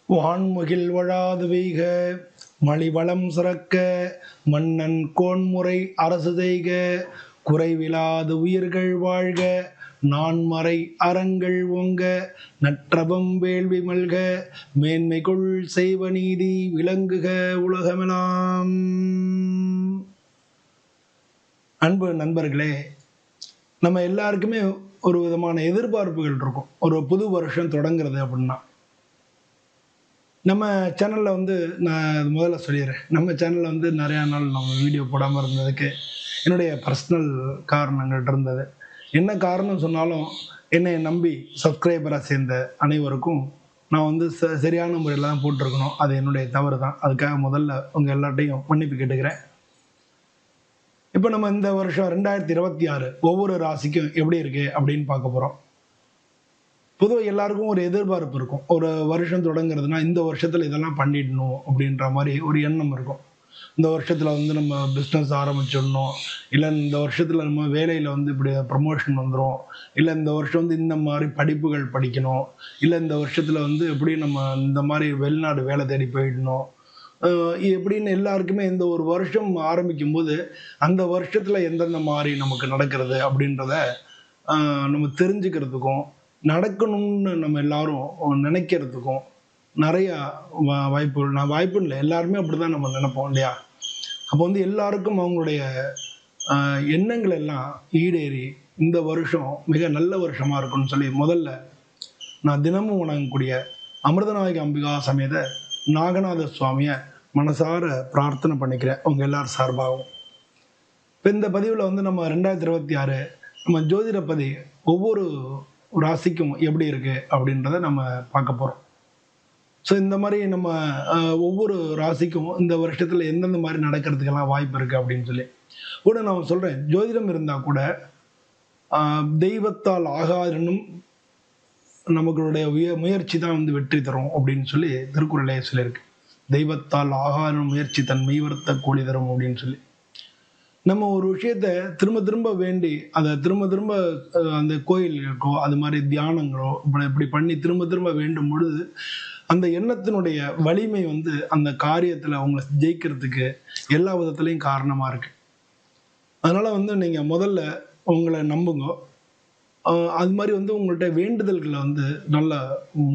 வான்முகில் வழாது வெய்க மலிவளம் சிறக்க மன்னன் கோன்முறை அரசு செய்க குறைவிலாது உயிர்கள் வாழ்க நான்மறை அறங்கள் ஓங்க நற்றவம் வேள்வி மல்க மேன்மைகொள் செய்வ நீதி விளங்குக உலகமெல்லாம். அன்பு நண்பர்களே, நம்ம எல்லாருக்குமே ஒரு விதமான எதிர்பார்ப்புகள் இருக்கும். ஒரு புது வருஷம் தொடங்குறது அப்படின்னா நம்ம சேனலில் நான் முதல்ல சொல்லிடுறேன், நம்ம சேனலில் நிறையா நாள் நம்ம வீடியோ போடாமல் இருந்ததுக்கு என்னுடைய பர்சனல் காரணங்கள் இருந்தது. என்ன காரணம் சொன்னாலும் என்னை நம்பி சப்ஸ்கிரைபராக சேர்ந்த அனைவருக்கும் நான் சரியான முறையில் தான் போட்டிருக்கணும். அது என்னுடைய தவறு தான். அதுக்காக முதல்ல உங்கள் எல்லாட்டையும் மன்னிப்பு கேட்டுக்கிறேன். இப்போ நம்ம இந்த வருஷம் 2026 ஒவ்வொரு ராசிக்கும் எப்படி இருக்கு அப்படின்னு பார்க்க போகிறோம். பொதுவாக எல்லாருக்கும் ஒரு எதிர்பார்ப்பு இருக்கும். ஒரு வருஷம் தொடங்குறதுனா இந்த வருஷத்தில் இதெல்லாம் பண்ணிடணும் அப்படின்ற மாதிரி ஒரு எண்ணம் இருக்கும். இந்த வருஷத்தில் நம்ம பிஸ்னஸ் ஆரம்பிச்சிடணும், இல்லை இந்த வருஷத்தில் நம்ம வேலையில் இப்படி ப்ரமோஷன் வந்துடும், இல்லை இந்த வருஷம் இந்த மாதிரி படிப்புகள் படிக்கணும், இல்லை இந்த வருஷத்தில் எப்படி நம்ம இந்த மாதிரி வெளிநாடு வேலை தேடி போயிடணும், எப்படின்னு எல்லாருக்குமே இந்த ஒரு வருஷம் ஆரம்பிக்கும் போது அந்த வருஷத்தில் எந்தெந்த மாதிரி நமக்கு நடக்கிறது அப்படின்றத நம்ம தெரிஞ்சுக்கிறதுக்கும் நடக்கணும்னு நம்ம எல்லாரும் நினைக்கிறதுக்கும் நிறையா வாய்ப்புகள். நான் வாய்ப்பு இல்லை, எல்லாருமே அப்படிதான் நம்ம நினைப்போம் இல்லையா? அப்போ எல்லாருக்கும் அவங்களுடைய எண்ணங்கள் எல்லாம் ஈடேறி இந்த வருஷம் மிக நல்ல வருஷமா இருக்குன்னு சொல்லி முதல்ல நான் தினமும் வணங்கக்கூடிய அமிர்தநாயகி அம்பிகா சமேத நாகநாத சுவாமியை மனசார பிரார்த்தனை பண்ணிக்கிறேன் உங்க எல்லாரும் சார்பாகவும். இப்போ இந்த பதிவில் நம்ம 2026 நம்ம ஜோதிடப்பதி ஒவ்வொரு ராசிக்கும் எப்படி இருக்கு அப்படின்றத நம்ம பார்க்க போறோம். ஸோ இந்த மாதிரி நம்ம ஒவ்வொரு ராசிக்கும் இந்த வருஷத்துல எந்தெந்த மாதிரி நடக்கிறதுக்கெல்லாம் வாய்ப்பு இருக்கு அப்படின்னு சொல்லி கூட நான் சொல்றேன். ஜோதிடம் இருந்தா கூட தெய்வத்தால் ஆகாதனும் நமக்களுடைய முயற்சி தான் வெற்றி தரும் அப்படின்னு சொல்லி திருக்குறளே சொல்லியிருக்கு. தெய்வத்தால் ஆகாத முயற்சி தன் மெய்வர்த்த கூலி தரும் அப்படின்னு சொல்லி நம்ம ஒரு விஷயத்த திரும்ப திரும்ப வேண்டி அதை திரும்ப திரும்ப அந்த கோயில் இருக்கோ அது மாதிரி தியானங்களோ இப்படி பண்ணி திரும்ப திரும்ப வேண்டும் பொழுது அந்த எண்ணத்தினுடைய வலிமை அந்த காரியத்துல அவங்களை ஜெயிக்கிறதுக்கு எல்லா விதத்துலையும் காரணமா இருக்கு. அதனால நீங்க முதல்ல உங்களை நம்புங்க. அது மாதிரி உங்கள்கிட்ட வேண்டுதல்களை நல்ல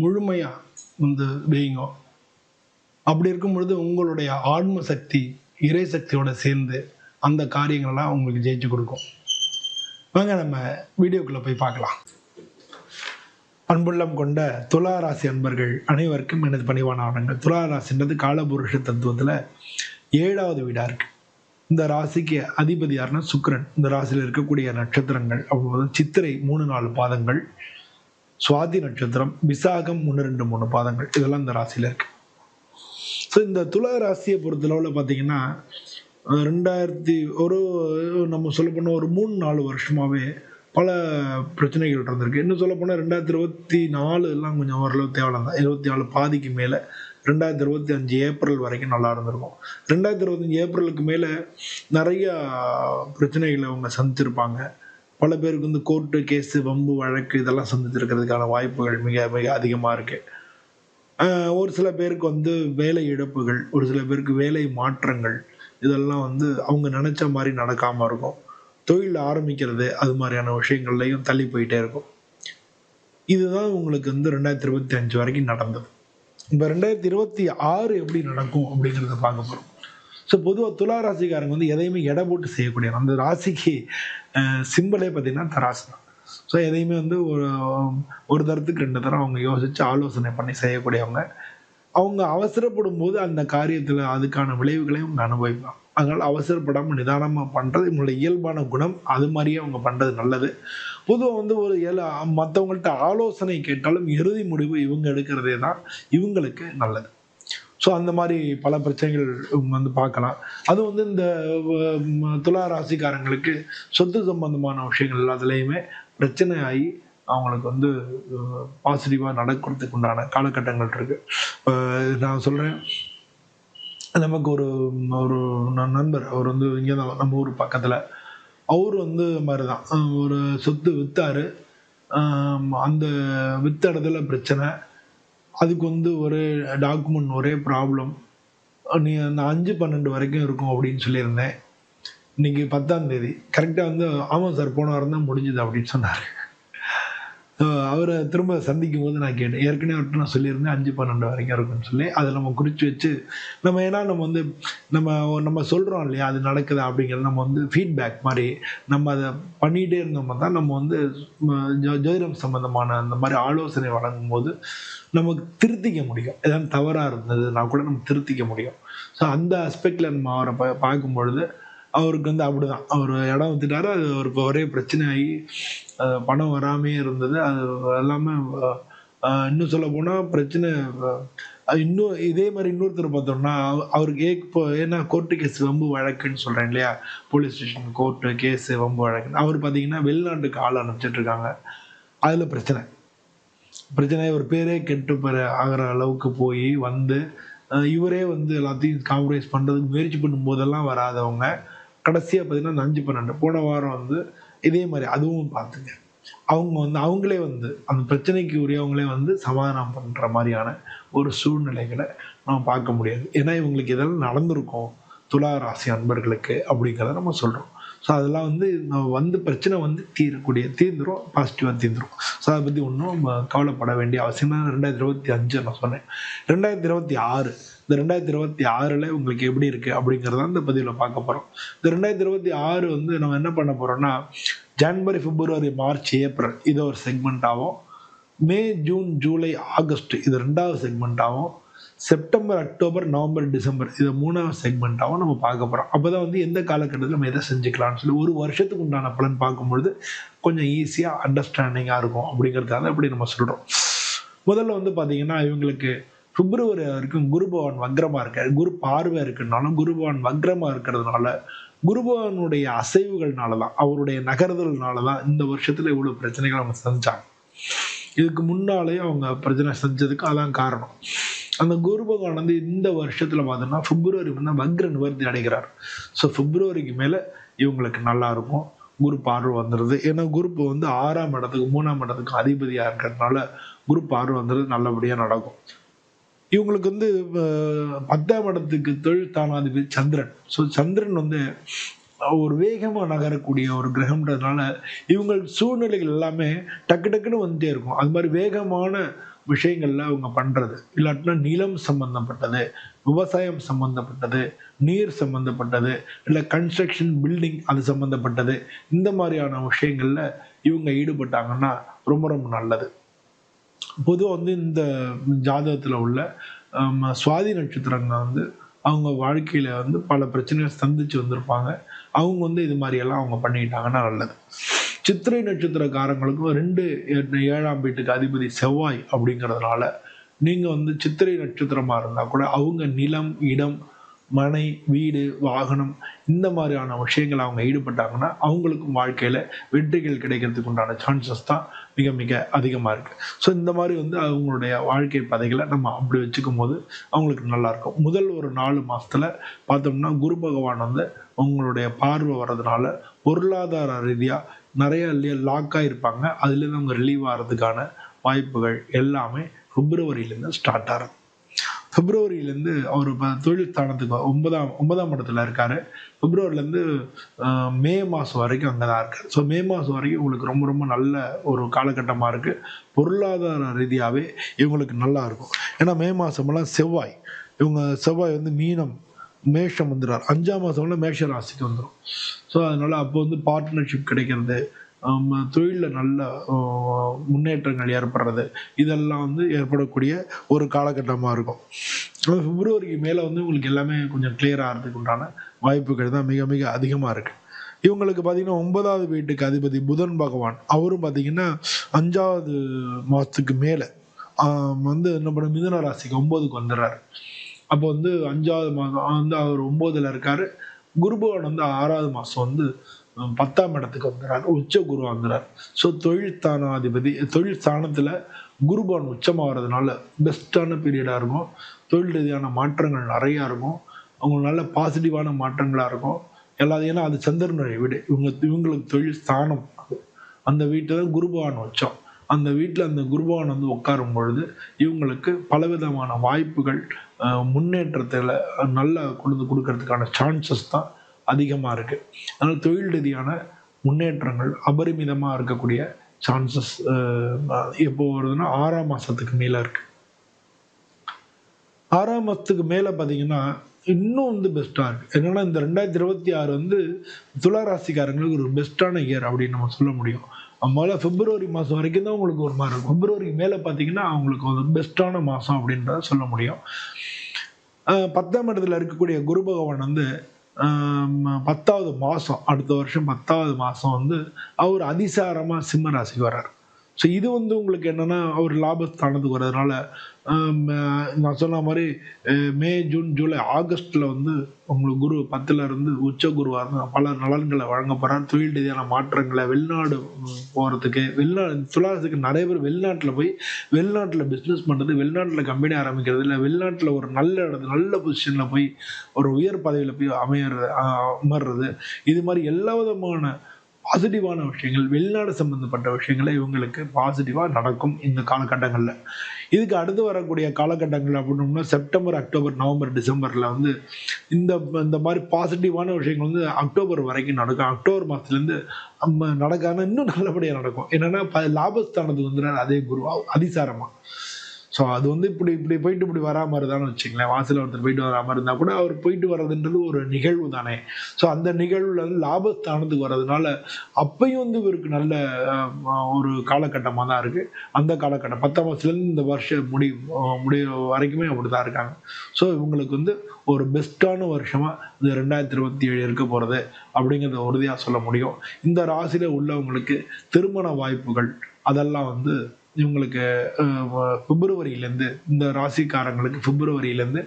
முழுமையா வைங்க. அப்படி இருக்கும் பொழுது உங்களுடைய ஆன்ம சக்தி இறை சக்தியோட சேர்ந்து அந்த காரியங்கள்லாம் உங்களுக்கு ஜெயிச்சு கொடுக்கும். வாங்க நம்ம வீடியோக்குள்ள போய் பார்க்கலாம். அன்புள்ளம் கொண்ட துலா ராசி அன்பர்கள் அனைவருக்கும் எனது பணிவான வணக்கங்கள். துலா ராசின்றது காலபுருஷ தத்துவத்துல 7வது வீடா இருக்கு. இந்த ராசிக்கு அதிபதி யாருன்னா சுக்கிரன். இந்த ராசியில் இருக்கக்கூடிய நட்சத்திரங்கள் அவ்வளவு சித்திரை 3-4 பாதங்கள், சுவாதி நட்சத்திரம், விசாகம் 1-2-3 பாதங்கள், இதெல்லாம் இந்த ராசியில இருக்கு. ஸோ இந்த துலா ராசியை பொறுத்தளவுல பார்த்தீங்கன்னா 2001 நம்ம சொல்ல போனால் ஒரு 3-4 வருஷமாவே பல பிரச்சனைகள் இருந்திருக்கு. இன்னும் சொல்ல போனால் 2024 எல்லாம் கொஞ்சம் ஓரளவு தேவையில்லை தான். 24 பாதிக்கு மேலே 2025 ஏப்ரல் வரைக்கும் நல்லா இருந்திருக்கும். 2025 ஏப்ரலுக்கு மேலே நிறைய பிரச்சனைகளை அவங்க சந்திச்சிருப்பாங்க. பல பேருக்கு கோர்ட்டு கேஸு வம்பு வழக்கு இதெல்லாம் சந்திச்சிருக்கிறதுக்கான வாய்ப்புகள் மிக மிக அதிகமாக இருக்கு. ஒரு சில பேருக்கு வேலை இழப்புகள், ஒரு சில பேருக்கு வேலை மாற்றங்கள், இதெல்லாம் அவங்க நினைச்ச மாதிரி நடக்காம இருக்கும். தொழில் ஆரம்பிக்கிறது அது மாதிரியான விஷயங்கள்லையும் தள்ளி போயிட்டே இருக்கும். இதுதான் உங்களுக்கு 2025 வரைக்கும் நடந்தது. இப்போ 2026 எப்படி நடக்கும் அப்படிங்கிறத பார்க்க போறோம். ஸோ பொதுவாக துலா ராசிக்காரங்க எதையுமே எடை போட்டு செய்யக்கூடிய அந்த ராசிக்கு சிம்பிளே பார்த்தீங்கன்னா தராசு தான். ஸோ எதையுமே ஒரு தரத்துக்கு 2 தரம் அவங்க யோசிச்சு ஆலோசனை பண்ணி செய்யக்கூடியவங்க. அவங்க அவசரப்படும் போது அந்த காரியத்தில் அதுக்கான விளைவுகளையும் அவங்க அனுபவிப்பாங்க. அதனால அவசரப்படாமல் நிதானமாக பண்ணுறது இவங்களுடைய இயல்பான குணம். அது மாதிரியே அவங்க பண்ணுறது நல்லது. பொதுவாக ஒரு மற்றவங்கள்ட்ட ஆலோசனை கேட்டாலும் இறுதி முடிவு இவங்க எடுக்கிறதே தான் இவங்களுக்கு நல்லது. ஸோ அந்த மாதிரி பல பிரச்சனைகள் இவங்க பார்க்கலாம். அது இந்த துலா ராசிக்காரங்களுக்கு சொத்து சம்பந்தமான விஷயங்கள் எல்லாத்துலேயுமே பிரச்சனை ஆகி அவங்களுக்கு பாசிட்டிவாக நடக்கிறதுக்கு உண்டான காலகட்டங்கள் இருக்கு. நான் சொல்கிறேன், நமக்கு ஒரு ஒரு நண்பர், அவர் இங்கே தான் நம்ம ஊர் பக்கத்தில், அவர் மாதிரி தான் ஒரு சொத்து விற்றாரு. அந்த வித்த இடத்துல பிரச்சனை, அதுக்கு வந்து ஒரே டாக்குமெண்ட், ஒரே ப்ராப்ளம். நீ அந்த 5/12 வரைக்கும் இருக்கும் அப்படின்னு சொல்லியிருந்தேன். இன்னைக்கு 10ஆம் தேதி. கரெக்ட்டா வந்து ஆமாம் சார் போன வாரம் தான் முடிஞ்சுது அப்படின்னு சொன்னாரு. அவர திரும்ப சந்திக்கும்போது நான் கேட்டேன். ஏற்கனவே அவர்ட்ட நான் சொல்லியிருந்தேன் 5/12 வரைக்கும் இருக்குன்னு சொல்லி. அத நம்ம குறிச்சு வச்சு ஏன்னா நம்ம வந்து நம்ம நம்ம சொல்றோம் இல்லையா? அது நடக்குதா அப்படிங்கிறது நம்ம வந்து ஃபீட்பேக் மாரி நம்ம அத பண்ணிட்டே இருந்தோம்னா தான் நம்ம வந்து ஜோதிடம் சம்பந்தமான அந்த மாரி ஆலோசனை வழங்கும்போது நமக்கு திருத்திக்க முடியும். ஏதாவது தவறா இருந்ததுன்னா கூட நம்ம திருத்திக்க முடியும். ஸோ அந்த அஸ்பெக்ட்ல நம்ம அவர பார்க்கும்பொழுது அவருக்கு வந்து அப்படிதான். அவரு இடம் வித்துட்டாரு. அது அவருக்கு ஒரே பிரச்சனையாகி பணம் வராமயே இருந்தது. அது எல்லாமே இன்னும் சொல்லப்போனா பிரச்சனை இன்னும் இதே மாரி இன்னொருத்தர பார்த்தோம்னா, அவருக்கு இப்போ ஏன்னா கோர்ட்டு கேஸ் வம்பு வழக்குன்னு சொல்றேன் இல்லையா? போலீஸ் ஸ்டேஷன், கோர்ட்டு கேஸ் வம்பு வழக்குன்னு. அவரு பார்த்தீங்கன்னா, வெளிநாட்டுக்கு ஆள் அனுப்பிச்சுட்டு இருக்காங்க. அதுல பிரச்சனை. பிரச்சனையாகி ஒரு பேரே கெட்டு ஆகுற அளவுக்கு போயி வந்து, இவரே வந்து எல்லாத்தையும் காம்ப்ரமைஸ் பண்றதுக்கு முயற்சி பண்ணும்போதெல்லாம் வராதவங்க, கடைசியா பார்த்தீங்கன்னா, இந்த 5/12 போன வாரம் வந்து இதே மாரி அதுவும் பார்த்துங்க. அவங்க வந்து அவங்களே வந்து அந்த பிரச்சனைக்கு உரியவங்களே வந்து சமாதானம் பண்ற மாரியான ஒரு சூழ்நிலைகள நம்ம பார்க்க முடியாது. ஏன்னா, இவங்களுக்கு இதெல்லாம் நடந்திருக்கும். துலா ராசி அன்பர்களுக்கு அப்படிங்கிறத நம்ம சொல்றோம். ஸோ அதெல்லாம் வந்து வந்து பிரச்சனை வந்து தீர்ந்துரும். பாசிட்டிவா தீர்ந்துரும். ஸோ அத பத்தி ஒண்ணும் கவலைப்பட வேண்டிய அவசியம் இல்ல. 2025 நான் சொன்னேன். 2026 இந்த 2026ல உங்களுக்கு எப்படி இருக்கு அப்படிங்கிறத இந்த பதிவுல பார்க்க போறோம். இந்த 2026 வந்து நம்ம என்ன பண்ண போறோம்னா, ஜனவரி, பிப்ரவரி, மார்ச், ஏப்ரல் இது ஒரு செக்மெண்ட் ஆகும். மே, ஜூன், ஜூலை, ஆகஸ்ட் இது 2வது செக்மெண்ட் ஆகும். செப்டம்பர், அக்டோபர், நவம்பர், டிசம்பர் இது 3வது செக்மெண்ட்டாவும் நம்ம பார்க்க போறோம். அப்பதான் வந்து எந்த காலகட்டத்தில நம்ம எத செஞ்சுக்கலாம்னு சொல்லி ஒரு வருஷத்துக்கு உண்டான பலன் பார்க்கும்பொழுது கொஞ்சம் ஈஸியா அண்டர்ஸ்டாண்டிங்கா இருக்கும் அப்படிங்கிறதுக்காக இப்படி நம்ம சொல்றோம். முதல்ல வந்து பார்த்தீங்கன்னா, இவங்களுக்கு பிப்ரவரி வரைக்கும் குரு பகவான் வக்ரமா இருக்காரு. குரு பார்வை இருக்குனாலும் குரு பகவான் வக்ரமா இருக்கிறதுனால, குரு பகவானுடைய அசைவுகள்னால தான், அவருடைய நகர்தல்னால தான் இந்த வருஷத்துல இவ்வளவு பிரச்சனைகள் அவங்க சந்திச்சாங்க. இதுக்கு முன்னாலேயே அவங்க பிரச்சனை செஞ்சதுக்கு அதான் காரணம். அந்த குரு பகவான் வந்து இந்த வருஷத்துல பார்த்தோம்னா பிப்ரவரி வந்து வக்ர நிவர்த்தி அடைகிறார். ஸோ பிப்ரவரிக்கு மேல இவங்களுக்கு நல்லா இருக்கும். குரு பார்வை வந்துடுது. ஏன்னா குரு வந்து 6ஆம் இடத்துக்கு 3ஆம் இடத்துக்கு அதிபதியா இருக்கிறதுனால குரு பார்வை வந்துடுது, நல்லபடியா நடக்கும். இவங்களுக்கு வந்து 10ஆம் இடத்துக்கு தொழில் ஸ்தானாதிபதி சந்திரன். ஸோ சந்திரன் வந்து ஒரு வேகமா நகரக்கூடிய ஒரு கிரகம்ன்றதுனால இவங்க சூழ்நிலைகள் எல்லாமே டக்கு டக்குன்னு வந்துட்டே இருக்கும். அது மாதிரி வேகமான விஷயங்கள்ல அவங்க பண்றது இல்லாட்டினா நிலம் சம்பந்தப்பட்டது, விவசாயம் சம்பந்தப்பட்டது, நீர் சம்பந்தப்பட்டது, இல்ல கன்ஸ்ட்ரக்ஷன் பில்டிங் அது சம்பந்தப்பட்டது, இந்த மாதிரியான விஷயங்கள்ல இவங்க ஈடுபட்டாங்கன்னா ரொம்ப ரொம்ப நல்லது. பொதுவாக வந்து இந்த ஜாதகத்துல உள்ள சுவாதி நட்சத்திரங்க வந்து அவங்க வாழ்க்கையில வந்து பல பிரச்சனைகள் சந்திச்சு வந்திருப்பாங்க. அவங்க வந்து இது மாதிரி எல்லாம் அவங்க பண்ணிட்டாங்கன்னா நல்லது. சித்திரை நட்சத்திரக்காரங்களுக்கும் 2, 7ஆம் வீட்டுக்கு அதிபதி செவ்வாய் அப்படிங்கிறதுனால நீங்க வந்து சித்திரை நட்சத்திரமா இருந்தா கூட அவங்க நிலம், இடம், மனை, வீடு, வாகனம் இந்த மாதிரியான விஷயங்கள் அவங்க ஈடுபட்டாங்கன்னா அவங்களுக்கும் வாழ்க்கையில வெற்றிகள் கிடைக்கிறதுக்கு உண்டான சான்சஸ் தான் மிக மிக அதிகமா இருக்கு. ஸோ இந்த மாதிரி வந்து அவங்களுடைய வாழ்க்கை பாதைகளை நம்ம அப்படி வச்சுக்கும் போது அவங்களுக்கு நல்லா இருக்கும். முதல் ஒரு 4 மாசத்துல பார்த்தோம்னா குரு பகவான் வந்து உங்களுடைய பார்வை வர்றதுனால பொருளாதார ரீதியா நிறைய லாக் ஆயிருப்பாங்க. அதுல இருந்து அவங்க ரிலீவ் ஆகிறதுக்கான வாய்ப்புகள் எல்லாமே பிப்ரவரியிலேருந்து ஸ்டார்ட் ஆகும். பிப்ரவரியிலேருந்து அவர் தொழில் ஸ்தானத்துக்கு 9ஆம் இடத்துல இருக்காரு. பிப்ரவரிலேருந்து மே மாதம் வரைக்கும் அங்கே தான் இருக்காரு. ஸோ மே மாதம் வரைக்கும் உங்களுக்கு ரொம்ப ரொம்ப நல்ல ஒரு காலகட்டமாக இருக்குது. பொருளாதார ரீதியாகவே இவங்களுக்கு நல்லா இருக்கும். ஏன்னா மே மாதமெல்லாம் செவ்வாய் வந்து மீனம், மேஷம் வந்துடுறார். 5ஆம் மாதம்லாம் மேஷ ராசிக்கு வந்துடும். ஸோ அதனால அப்போ வந்து பார்ட்னர்ஷிப் கிடைக்கிறது, தொழிலில் நல்ல முன்னேற்றங்கள் ஏற்படுறது, இதெல்லாம் வந்து ஏற்படக்கூடிய ஒரு காலகட்டமாக இருக்கும். பிப்ரவரிக்கு மேலே வந்து உங்களுக்கு எல்லாமே கொஞ்சம் கிளியர் ஆகிறதுக்கு உண்டான வாய்ப்புகள் தான் மிக மிக அதிகமாக இருக்குது. இவங்களுக்கு பார்த்தீங்கன்னா 9வது வீட்டுக்கு அதிபதி புதன் பகவான் அவரும் பார்த்தீங்கன்னா 5வது மாதத்துக்கு மேலே வந்து என்ன பண்ண மிதுன ராசிக்கு 9க்கு வந்துடுறாரு. அப்போ வந்து 5வது மாதம் வந்து அவர் 9ல் இருக்காரு. குரு பகவான் வந்து 6வது மாதம் வந்து 10ஆம் இடத்துக்கு வந்துடுறாரு. உச்ச குரு வந்துடுறாரு. ஸோ தொழில் ஸ்தானத்தில் குரு பகவான் உச்சமாகறதுனால பெஸ்ட்டான பீரியடாக இருக்கும். தொழில் ரீதியான மாற்றங்கள் நிறையா இருக்கும். அவங்களுக்கு நல்ல பாசிட்டிவான மாற்றங்களாக இருக்கும். ஏன்னா அது சந்திரனுடைய வீடு. இவங்களுக்கு தொழில் ஸ்தானம் அது. அந்த வீட்டை தான் குரு பகவான் வச்சோம். அந்த வீட்டில் அந்த குருபகவான் வந்து உட்காரும் பொழுது இவங்களுக்கு பலவிதமான வாய்ப்புகள் முன்னேற்றத்தில் நல்லா கொண்டு கொடுக்கறதுக்கான சான்சஸ் தான் அதிகமாக இருக்குது. அதனால் தொழில் ரீதியான முன்னேற்றங்கள் அபரிமிதமாக இருக்கக்கூடிய சான்சஸ் எப்போ வருதுன்னா 6ஆம் மாதத்துக்கு மேலே இருக்குது. 6ஆம் மாதத்துக்கு மேலே பார்த்தீங்கன்னா இன்னும் வந்து பெஸ்ட்டாக இருக்குது. என்னென்னா இந்த 2026 வந்து துலா ராசிக்காரங்களுக்கு ஒரு பெஸ்ட்டான இயர் அப்படின்னு நம்ம சொல்ல முடியும். முதல்ல பிப்ரவரி மாதம் வரைக்கும் தான் உங்களுக்கு ஒரு மாதிரி இருக்கும். பிப்ரவரிக்கு மேலே பார்த்தீங்கன்னா அவங்களுக்கு ஒரு பெஸ்ட்டான மாதம் அப்படின்றத சொல்ல முடியும். 10ஆம் இடத்துல இருக்கக்கூடிய குரு பகவான் வந்து 10வது மாதம், அடுத்த வருஷம் 10வது மாதம் வந்து அவர் அதிசாரமாக சிம்ம ராசிக்கு வர்றார். ஸோ இது வந்து உங்களுக்கு என்னென்னா அவர் லாபஸ்தானத்துக்கு வர்றதுனால நான் சொன்ன மாதிரி மே, ஜூன், ஜூலை, ஆகஸ்ட்டில் வந்து உங்களுக்கு குரு 10ல் இருந்து உச்ச குருவாக இருந்து பல நலன்களை வழங்க போகிறார். தொழில் ரீதியான மாற்றங்களை, வெளிநாடு போகிறதுக்கு, துலாரத்துக்கு நிறைய பேர் வெளிநாட்டில் போய் வெளிநாட்டில் பிஸ்னஸ் பண்ணுறது, வெளிநாட்டில் கம்பெனி ஆரம்பிக்கிறது, இல்லை வெளிநாட்டில் ஒரு நல்ல இடத்துல நல்ல பொசிஷனில் போய் ஒரு உயர் பதவியில் போய் அமர்றது, இது மாதிரி எல்லா விதமான பாசிட்டிவான விஷயங்கள், வெளிநாடு சம்பந்தப்பட்ட விஷயங்களை இவங்களுக்கு பாசிட்டிவாக நடக்கும் இந்த காலகட்டங்களில். இதுக்கு அடுத்து வரக்கூடிய காலகட்டங்கள் அப்படின்னோம்னா செப்டம்பர், அக்டோபர், நவம்பர், டிசம்பரில் வந்து இந்த மாதிரி பாசிட்டிவான விஷயங்கள் வந்து அக்டோபர் வரைக்கும் நடக்கும். அக்டோபர் மாதத்துலேருந்து நடக்காமல் இன்னும் நல்லபடியாக நடக்கும். என்னென்னா லாபஸ்தானத்துக்கு வந்து அதே குரு அதிசாரமாக. ஸோ அது வந்து இப்படி போயிட்டு இப்படி வராமல் இருந்தான்னு வச்சுங்களேன். வாசலில் ஒருத்தர் போயிட்டு வராமல் இருந்தால் கூட அவர் போயிட்டு வர்றதுன்றது ஒரு நிகழ்வு தானே. ஸோ அந்த நிகழ்வில் வந்து லாபஸ்தானத்துக்கு வர்றதுனால அப்பையும் வந்து இவருக்கு நல்ல ஒரு காலகட்டமாக தான் இருக்குது. அந்த காலகட்டம் 10ஆம் மாதத்துலேருந்து இந்த வருஷம் முடிய வரைக்குமே அப்படி தான் இருக்காங்க. ஸோ இவங்களுக்கு வந்து ஒரு பெஸ்ட்டான வருஷமாக இந்த 2027 இருக்க போகிறது அப்படிங்கிறத உறுதியாக சொல்ல முடியும். இந்த ராசியில் உள்ளவங்களுக்கு திருமண வாய்ப்புகள் அதெல்லாம் வந்து இவங்களுக்கு பிப்ரவரியிலேருந்து, இந்த ராசிக்காரங்களுக்கு பிப்ரவரியிலேருந்து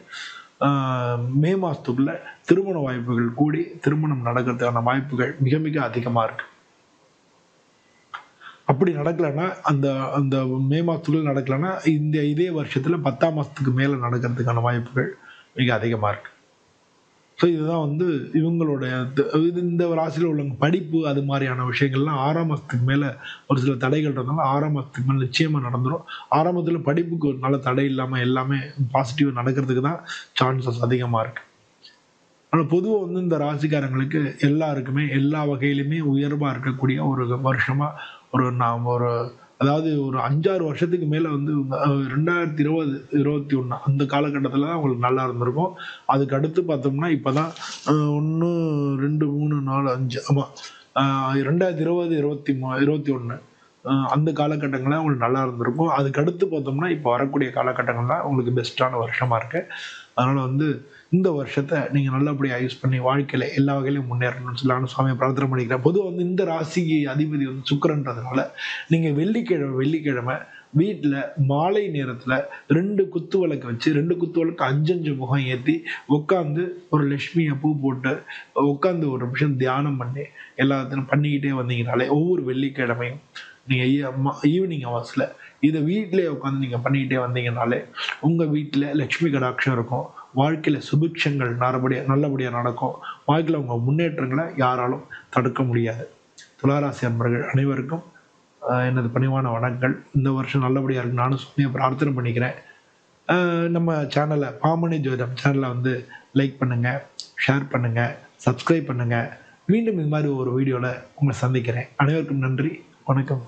மே மாதத்துக்குள்ள திருமண வாய்ப்புகள் கூடி திருமணம் நடக்கிறதுக்கான வாய்ப்புகள் மிக மிக அதிகமாக இருக்குது. அப்படி நடக்கலைன்னா அந்த அந்த மே மாதத்துக்குள்ள நடக்கலைன்னா இதே வருஷத்தில் 10ஆம் மாதத்துக்கு மேலே நடக்கிறதுக்கான வாய்ப்புகள் மிக அதிகமாக இருக்குது. ஸோ இதுதான் வந்து இவங்களுடைய இந்த ராசியில் உள்ளவங்க படிப்பு அது மாதிரியான விஷயங்கள்லாம் 6ஆம் மாதத்துக்கு மேலே ஒரு சில தடைகள் இருந்தாலும் 6ஆம் மாதத்துக்கு மேலே நிச்சயமாக நடந்துடும். 6ஆம் மாதத்தில் படிப்புக்கு ஒரு நல்ல தடை இல்லாமல் எல்லாமே பாசிட்டிவாக நடக்கிறதுக்கு தான் சான்சஸ் அதிகமாக இருக்குது. ஆனால் பொதுவாக வந்து இந்த ராசிக்காரங்களுக்கு எல்லாருக்குமே எல்லா வகையிலுமே உயர்வாக இருக்கக்கூடிய ஒரு வருஷமாக ஒரு அதாவது ஒரு 5-6 வருஷத்துக்கு மேலே வந்து 2020, 2021 அந்த காலகட்டத்தில் தான் அவங்களுக்கு நல்லா இருந்திருக்கும். அதுக்கு அடுத்து பார்த்தோம்னா இப்போ தான் 1, 2, 3, 4, 5 ஆமாம் 2020, 21 அந்த காலகட்டங்களில் அவங்களுக்கு நல்லா இருந்திருக்கும். அதுக்கு அடுத்து பார்த்தோம்னா இப்போ வரக்கூடிய காலகட்டங்கள் தான் உங்களுக்கு பெஸ்ட்டான வருஷமாக இருக்குது. அதனால் வந்து இந்த வருஷத்தை நீங்கள் நல்லபடியாக யூஸ் பண்ணி வாழ்க்கையில் எல்லா வகையிலையும் முன்னேறணும்னு சொல்லி நானும் சுவாமியை பிரார்த்தனை பண்ணிக்கிறேன். பொதுவாக வந்து இந்த ராசிக்கு அதிபதி வந்து சுக்கிரன்றதுனால நீங்கள் வெள்ளிக்கிழமை வீட்டில் மாலை நேரத்தில் 2 குத்து விளக்கு வச்சு 2 குத்து விளக்கு 5 முகம் ஏற்றி உட்காந்து ஒரு லட்சுமியை பூ போட்டு உட்காந்து ஒரு நிமிஷம் தியானம் பண்ணி எல்லாத்தையும் பண்ணிக்கிட்டே வந்தீங்கனாலே ஒவ்வொரு வெள்ளிக்கிழமையும் நீங்கள் ஈவினிங் ஹவர்ஸில் இதை வீட்டிலே உட்காந்து நீங்கள் பண்ணிக்கிட்டே வந்தீங்கனாலே உங்கள் வீட்டில் லட்சுமி கடாட்சம் இருக்கும். வாழ்க்கையில் சுபிக்ஷங்கள் நல்லபடியாக நடக்கும். வாழ்க்கையில் உங்கள் முன்னேற்றங்களை யாராலும் தடுக்க முடியாது. துளாராசி அன்பர்கள் அனைவருக்கும் எனது பணிவான வணக்கங்கள். இந்த வருஷம் நல்லபடியாக இருக்கு நானும் சும்மையாக பிரார்த்தனை பண்ணிக்கிறேன். நம்ம சேனலை பாமணி ஜோதிடம் சேனலை வந்து லைக் பண்ணுங்கள், ஷேர் பண்ணுங்கள், சப்ஸ்கிரைப் பண்ணுங்கள். மீண்டும் இது மாதிரி ஒரு வீடியோவில் உங்களை சந்திக்கிறேன். அனைவருக்கும் நன்றி, வணக்கம்.